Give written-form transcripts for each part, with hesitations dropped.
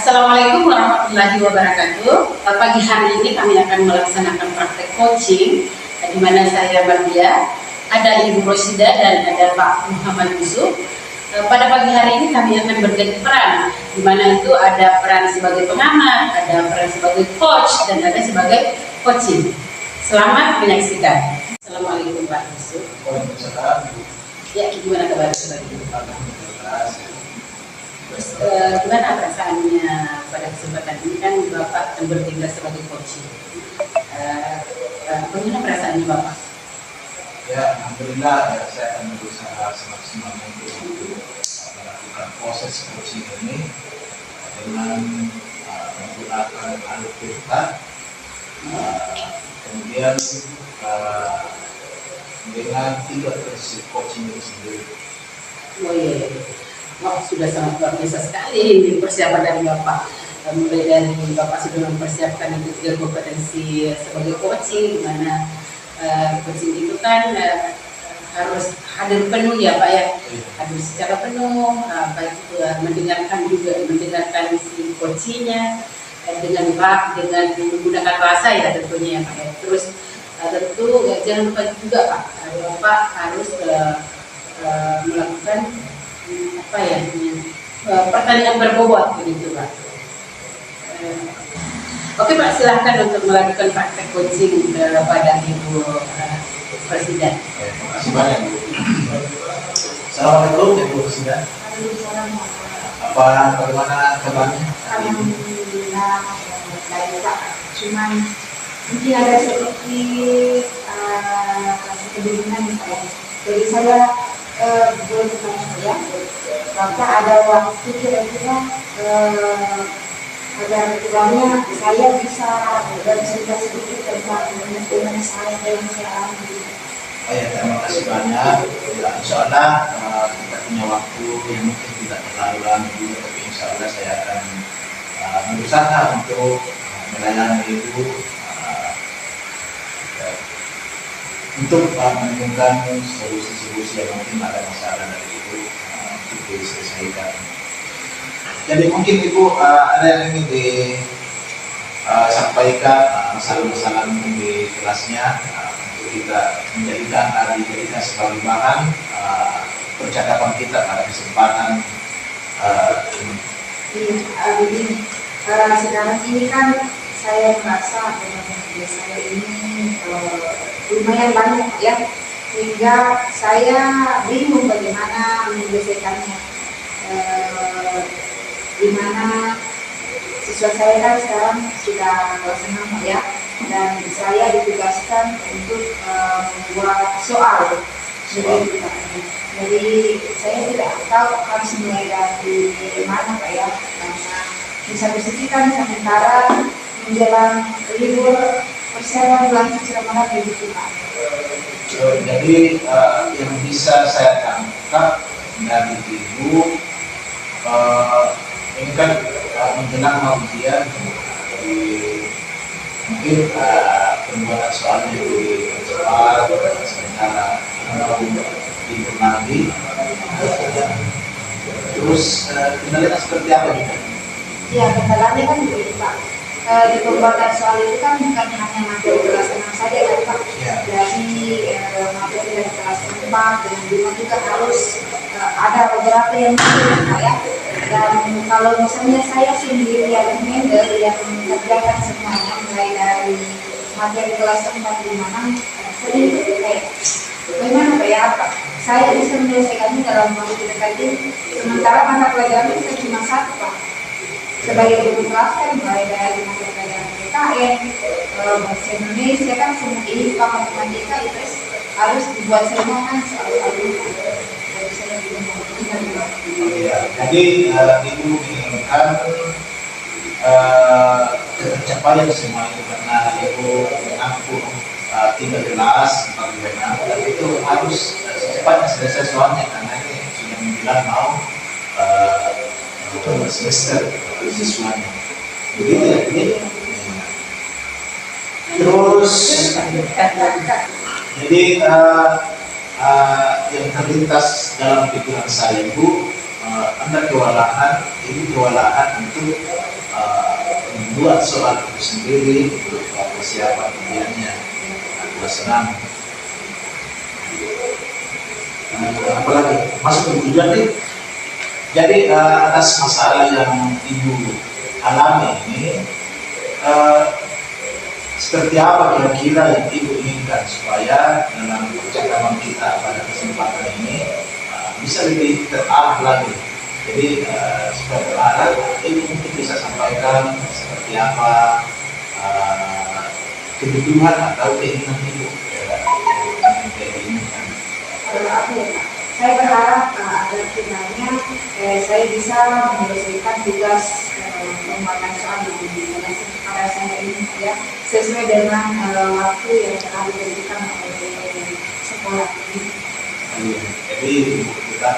Assalamualaikum warahmatullahi wabarakatuh. Pagi hari ini kami akan melaksanakan praktek coaching di mana saya Mardia, ada Ibu Rosida dan ada Pak Muhammad Yusuf. Pada pagi hari ini kami akan berganti peran, di mana itu ada peran sebagai pengamat, ada peran sebagai coach, dan ada sebagai coaching. Selamat menyaksikan. Assalamualaikum Pak Yusuf. Waalaikumsalam. Ya, gimana kabar sebagai? Terus gimana perasaannya pada kesempatan ini, kan Bapak akan bertindak sebagai coaching. Bagaimana perasaannya Bapak? Ya, alhamdulillah saya akan berusaha semaksimal mungkin untuk melakukan proses coaching ini dengan menggunakan alur cerita, kemudian dengan 3 prinsip coaching itu sendiri. Oh iya. Oh, sudah sangat luar biasa sekali ini persiapan dari Bapak. Mulai dari Bapak sudah mempersiapkan itu 3 kompetensi sebagai coaching, di mana coaching itu kan harus hadir penuh ya Pak ya, hadir secara penuh, baik itu mendengarkan si coachingnya dengan menggunakan bahasa ya tentunya ya Pak ya. Terus tentu jangan lupa juga Pak, Bapak harus melakukan pertanyaan berbobot begitu Pak. Oke Pak, silahkan untuk melakukan praktek coaching pada Ibu Presiden. Terima kasih banyak Bu. Assalamualaikum Ibu Presiden. Bagaimana kabarnya? Alhamdulillah baik Pak. Cuman mungkin ada sedikit kebingungan Pak ya. Jadi saya boleh bertanya ya, Bapak ada waktu kira-kira agar kedepannya saya bisa bercerita sedikit tentang bagaimana saya yang saya alami. Oh ya, terima kasih banyak. Ya, insya Allah kita punya waktu yang mungkin tidak terlalu lama juga, tapi insya Allah saya akan berusaha untuk melayani Ibu untuk menemukan solusi-solusi yang mungkin ada masalah dari Ibu untuk diselesaikan. Jadi mungkin Ibu ada yang ingin disampaikan masalah-masalah mungkin di kelasnya untuk kita dijadikan sebagai bahan percakapan kita pada kesempatan ini. Begini, sekarang ini kan saya merasa bahwa saya ini lumayan banyak ya, sehingga saya bingung bagaimana menyelesaikannya. Dimana siswa saya kan sekarang sudah kelas 6 ya, dan saya ditugaskan untuk membuat soal. Jadi saya tidak tahu harus mulai dari mana Pak ya, karena bisa kan sementara menjelang libur persiapan bulan suci Ramadan begitu Pak. Jadi yang bisa saya tangkap dari Ibu ini kan menjelang mau ujian, jadi mungkin pembuatan soalnya dipercepat sementara libur nanti. Terus kendalanya seperti apa juga? Ya, kendalanya kan begini Pak. Di pembuatan soal itu kan bukan hanya materi kelas 6 saja kan Pak. Ya. Jadi materi dari kelas 4 dan 5 juga harus ada beberapa yang sulit Pak ya. Dan kalau misalnya saya sendiri yang member yang mengerjakan semuanya mulai dari materi kelas 4, 5, 6 sering kayak bagaimana Pak ya Pak? Saya bisa menyelesaikannya dalam waktu dekat ini, sementara mata pelajaran itu cuma 1 Pak. Sebagai guru kelas kan mulai dari mata pelajaran PKN, bahasa Indonesia kan semua IPA, matematika, IPS harus dibuat semua kan soal-soal. Jadi Ibu menginginkan tercapaian semua itu karena Ibu mengaku 3 kelas 4 benar, tapi itu harus secepatnya selesai soalnya karena ini sudah menjelang mau semester siswanya. Begitu ya ini. Terus jadi yang terlintas dalam pikiran saya Bu, Anda kewalahan, ini kewalahan untuk membuat soal itu sendiri untuk persiapan ujiannya adalah senang. Apalagi masuk ke tujuan nih. Jadi atas masalah yang ibu alami ini, seperti apa kira-kira yang ibu inginkan supaya dalam percakapan kita pada kesempatan ini bisa lebih terarah lagi. Jadi supaya terarah, ibu mungkin bisa sampaikan seperti apa kebutuhan atau keinginan ibu yang diinginkan. Saya berharap agar kiranya saya bisa menyelesaikan tugas pembuatan soal di kepada saya ini ya sesuai dengan waktu yang telah diberikan oleh sekolah ini. Jadi kita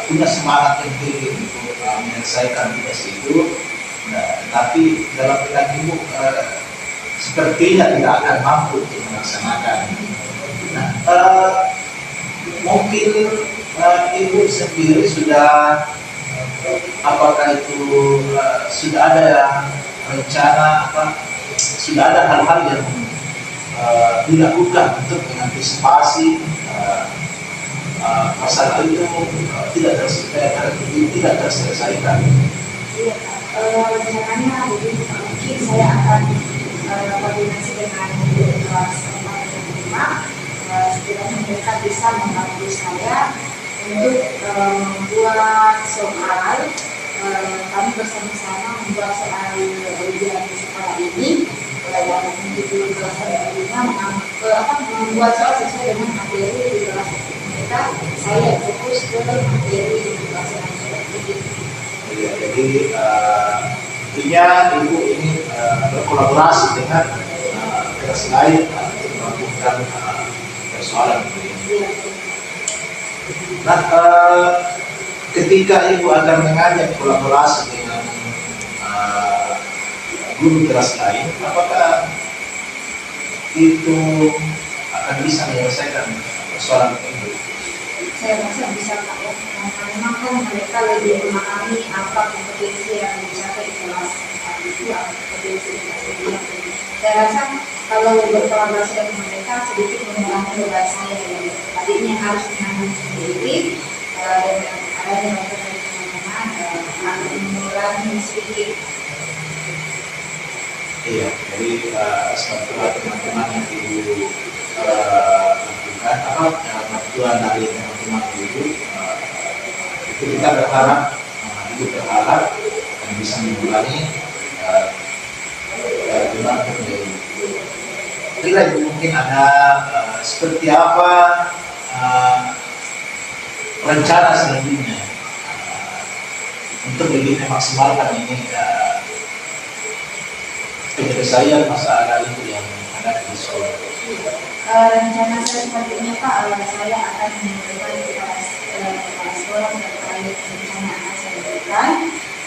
punya semangat yang tinggi untuk menyelesaikan tugas itu, tapi dalam pikiran ibu sepertinya tidak akan mampu untuk melaksanakan. Mungkin ibu sendiri sudah, apakah itu sudah ada rencana sudah ada hal-hal yang dilakukan untuk mengantisipasi masalah itu tidak terselesaikan. Iya, rencananya mungkin saya akan koordinasi dengan kelas 4 dan 5. Sekiranya mereka bisa membantu saya untuk membuat soal, kami bersama-sama membuat soal ujian di sekolah ini dan menjadi kelas membuat soal sesuai dengan materi di kelas mereka. Saya fokus ke materi di kelas ini. Jadi intinya ibu ini berkolaborasi dengan kelas lain untuk melakukan persoalan ini. Nah, ketika ibu akan mengajak kolaborasi dengan guru kelas lain, apakah itu akan bisa menyelesaikan persoalan ibu? Saya rasa bisa Pak ya, karena memang kan mereka lebih memahami apa kompetensi yang dicapai di kelas itu, kompetensi yang saya rasa kalau berkolaborasi dengan mereka sedikit mengurangi beban saya yang tadinya harus menanggung sendiri dan adanya mereka dari teman-teman akan mengurangi sedikit. Iya, jadi setelah teman-teman yang ibu lakukan bantuan dari teman-teman ibu, itu kita berharap ibu berharap yang bisa mengurangi beban kerja ibu. Kira ibu mungkin ada seperti apa rencana selanjutnya untuk lebih memaksimalkan ini penyelesaian masalah itu yang ada di sekolah. Rencana saya sepertinya Pak, saya akan menyampaikan kepada sekolah terkait rencana yang akan saya berikan.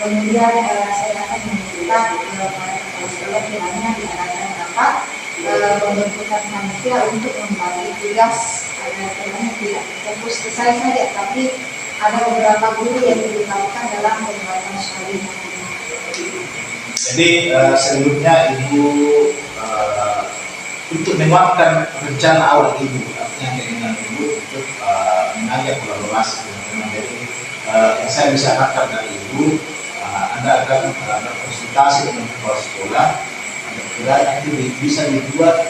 Kemudian saya akan meminta para kepala sekolah kiranya diadakan rapat pembentukan panitia untuk membagi tugas agar kiranya tidak fokus ke saya saja, tapi ada beberapa guru yang dilibatkan dalam pembuatan soal ini. Jadi sebelumnya ibu untuk menguatkan rencana awal ibu, artinya keinginan ibu untuk mengajak kolaborasi dengan dari yang saya bisa harapkan dari ibu, Anda akan berkonsultasi dengan kepala sekolah. Kira nanti bisa dibuat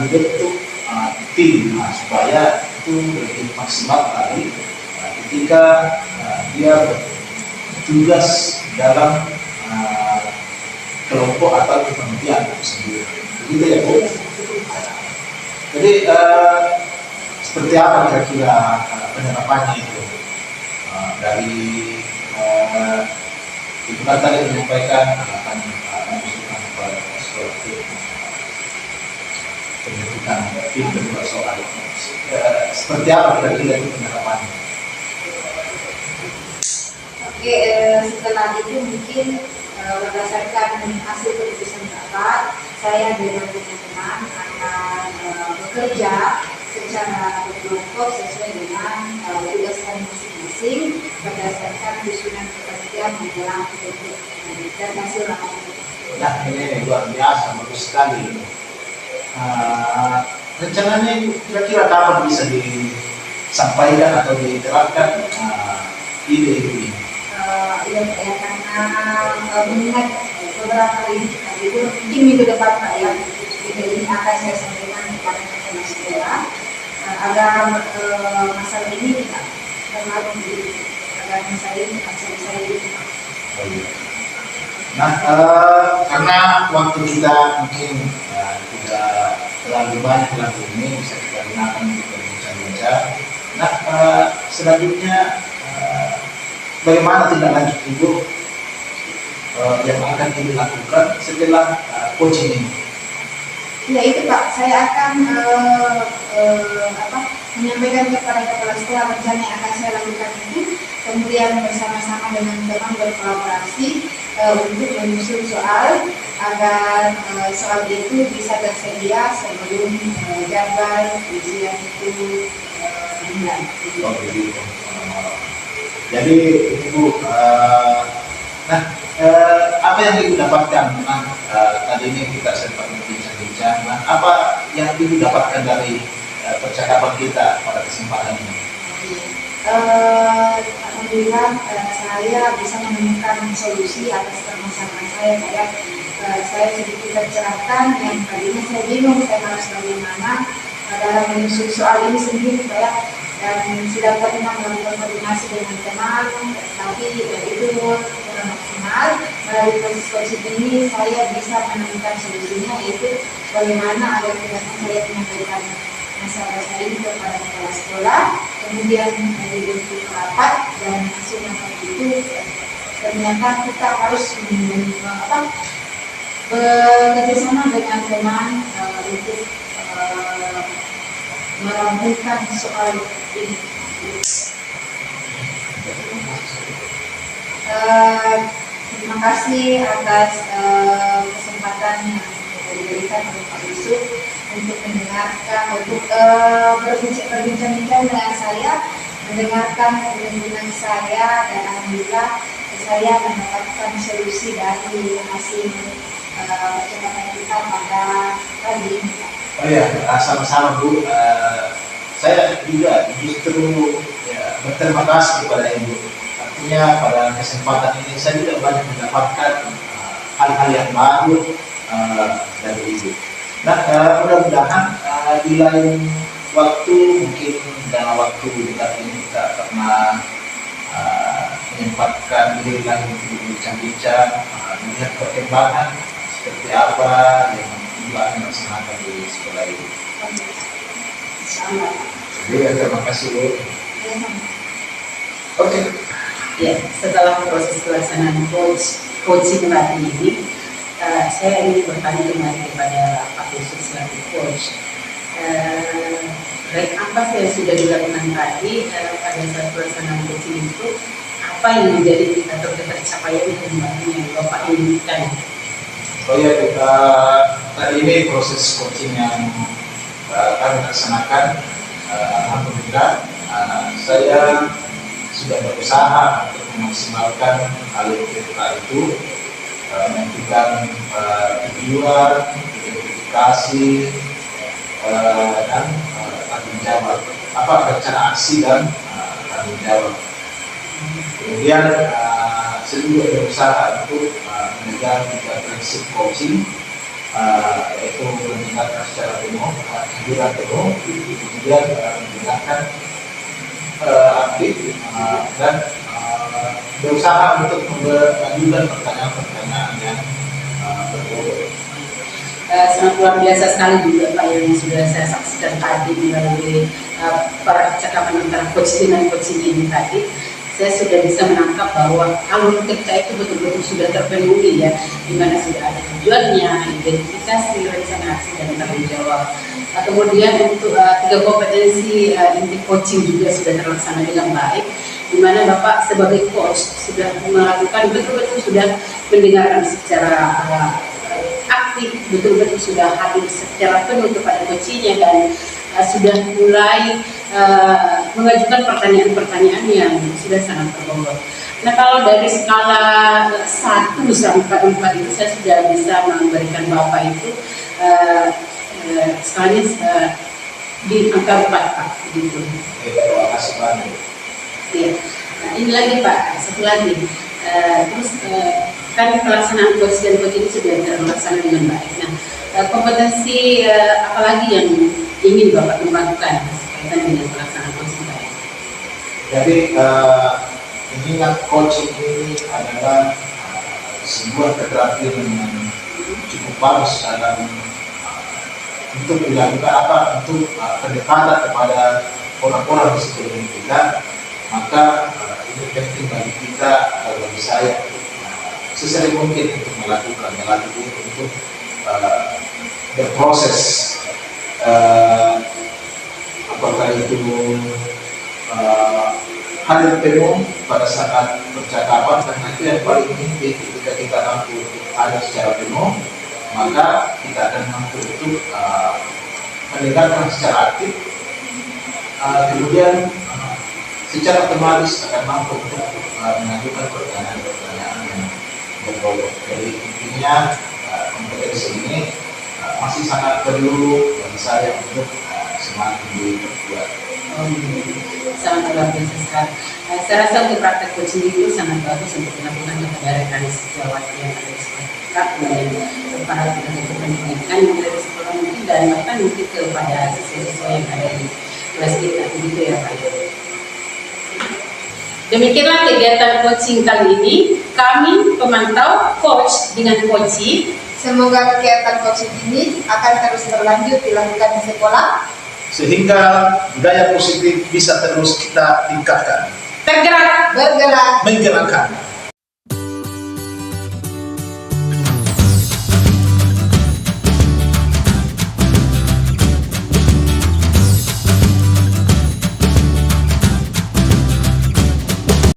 dibentuk tim supaya itu lebih maksimal lagi ketika dia bertugas dalam kelompok atau kepentingan sendiri. Begitu ya Bu? Jadi seperti apa kira-kira penerapannya itu dari itu kan tadi menyampaikan akan menunjukkan kepada sekolah pendidikan tim kedua soal seperti apa kira-kira itu penerapannya? Oke, setelah itu mungkin berdasarkan hasil keputusan rapat, saya dengan teman-teman akan bekerja secara berkelompok sesuai dengan tugas kami masing-masing. masing-masing berdasarkan susunan penelitian menjelang dan hasil laporan. Nah, ini luar biasa, bagus sekali. Rencananya kira-kira kapan bisa disampaikan atau diterapkan ide ini? Ya, karena mengingat beberapa hari itu mungkin minggu depan Pak ya, ide ini akan saya sampaikan kepada kepala sekolah agar masalah ini tidak terlalu agar masalah ini tidak selesai. Nah, karena waktu kita mungkin tidak terlalu banyak lagi ini bisa kita gunakan untuk berbincang-bincang. Nah, selanjutnya bagaimana tindak lanjut Ibu yang akan Ibu lakukan setelah coaching ini? Ya itu Pak, saya akan menyampaikan kepada kepala sekolah rencana yang akan saya lakukan itu, kemudian bersama-sama dengan teman berkolaborasi untuk menyusun soal agar soal itu bisa tersedia sebelum jadwal ujian itu dimulai. Oh, begitu. Jadi Ibu, apa yang Ibu dapatkan? Tadi ini kita sempat berbincang-bincang. Apa yang Ibu dapatkan dari percakapan kita pada kesempatan ini? Alhamdulillah saya bisa menemukan solusi atas permasalahan saya. Saya sedikit tercerahkan yang tadinya saya bingung saya harus bagaimana dalam menyusun soal ini sendiri dan sudah pernah melakukan koordinasi dengan teman, tapi itu kurang maksimal. Melalui proses coaching ini saya bisa menemukan solusinya, yaitu bagaimana agar saya menyampaikan masalah saya ini kepada kepala sekolah, kemudian dibentuk rapat dan hasil rapat itu ternyata kita harus bekerjasama dengan teman untuk merampungkan soal ini. Terima kasih atas kesempatan yang diberikan oleh Pak Yusuf untuk mendengarkan, untuk berbincang-bincang dengan saya, mendengarkan kegunaan saya, dan alhamdulillah saya mendapatkan solusi dari hasil percakapan kita pada pagi ini. Oh ya, sama-sama Bu. Saya juga justru berterima kasih kepada Ibu. Artinya pada kesempatan ini saya juga banyak mendapatkan hal-hal yang baru dari Ibu. Nah, mudah-mudahan di lain waktu, mungkin dalam waktu dekat ini kita pernah menyempatkan diri lagi untuk berbincang-bincang, melihat perkembangan seperti apa yang Ibu akan laksanakan di sekolah ini. Jadi terima kasih Bu. Oke. Ya, setelah proses pelaksanaan coaching tadi ini, saya ingin bertanya kembali kepada Pak Yusuf selaku coach. Apa yang sudah dilakukan tadi pada saat pelaksanaan coaching itu, apa yang menjadi indikator tercapaian pembangunan yang Bapak inginkan? Oh ya, tadi ini proses coaching yang kami laksanakan, alhamdulillah saya sudah berusaha untuk memaksimalkan LPK itu, menentukan tujuan, identifikasi, dan tanggung jawab. Apa rencana aksi dan tanggung jawab. Kemudian saya juga berusaha untuk menjaga 3 prinsip coaching, yaitu meningkatkan secara penuh, kejujuran penuh, kemudian meningkatkan aktif, dan berusaha untuk mengajukan pertanyaan-pertanyaan yang berbobot. Sangat luar biasa sekali juga Pak yang sudah saya saksikan tadi melalui percakapan antara coach dengan coaching ini tadi. Saya sudah bisa menangkap bahwa alur kerja itu betul-betul sudah terpenuhi ya, di mana sudah ada tujuannya, identifikasi, rencana aksi, dan tanggung jawab. Kemudian untuk 3 kompetensi inti coaching juga sudah terlaksana dengan baik, di mana Bapak sebagai coach sudah melakukan betul-betul sudah mendengarkan secara aktif, betul-betul sudah hadir secara penuh kepada coachingnya, dan sudah mulai mengajukan pertanyaan-pertanyaan yang sudah sangat terbobot. Nah, kalau dari skala 1 sampai 4 itu saya sudah bisa memberikan Bapak itu skalanya di angka 4 Pak, gitu. Terima kasih banyak. Ya. Nah, ini lagi Pak, satu lagi. Terus kan pelaksanaan coach dan coach ini sudah terlaksana dengan baik. Nah, kompetensi apalagi yang ingin Bapak kembangkan berkaitan dengan pelaksanaan coach yang baik? Jadi mengingat coaching ini adalah sebuah keterampilan yang cukup bagus dalam untuk dilakukan untuk pendekatan kepada orang-orang di sekeliling kita, maka ini penting bagi kita, bagi saya, sesering mungkin untuk melakukan untuk berproses, apakah itu hadir penuh pada saat percakapan, karena itu yang paling penting. Ketika kita mampu hadir secara penuh, maka kita akan mampu untuk mendengarkan secara aktif, kemudian secara otomatis akan mampu untuk mengajukan pertanyaan-pertanyaan yang berbobot. Jadi intinya kompetensi ini masih sangat perlu bagi saya untuk semakin diperkuat. Sangat luar biasa sekali. Saya rasa untuk praktek coaching itu sangat bagus untuk dilakukan kepada rekan sejawat yang ada di sekolah, kemudian para tenaga pendidikan yang ada di sekolah mungkin, dan bahkan mungkin kepada siswa-siswa yang ada di kelas kita, begitu ya Pak. Demikianlah kegiatan coaching kali ini. Kami pemantau coach dengan coachee. Semoga kegiatan coaching ini akan terus berlanjut dilakukan di sekolah, sehingga budaya positif bisa terus kita tingkatkan. Tergerak, bergerak, Menggerakkan.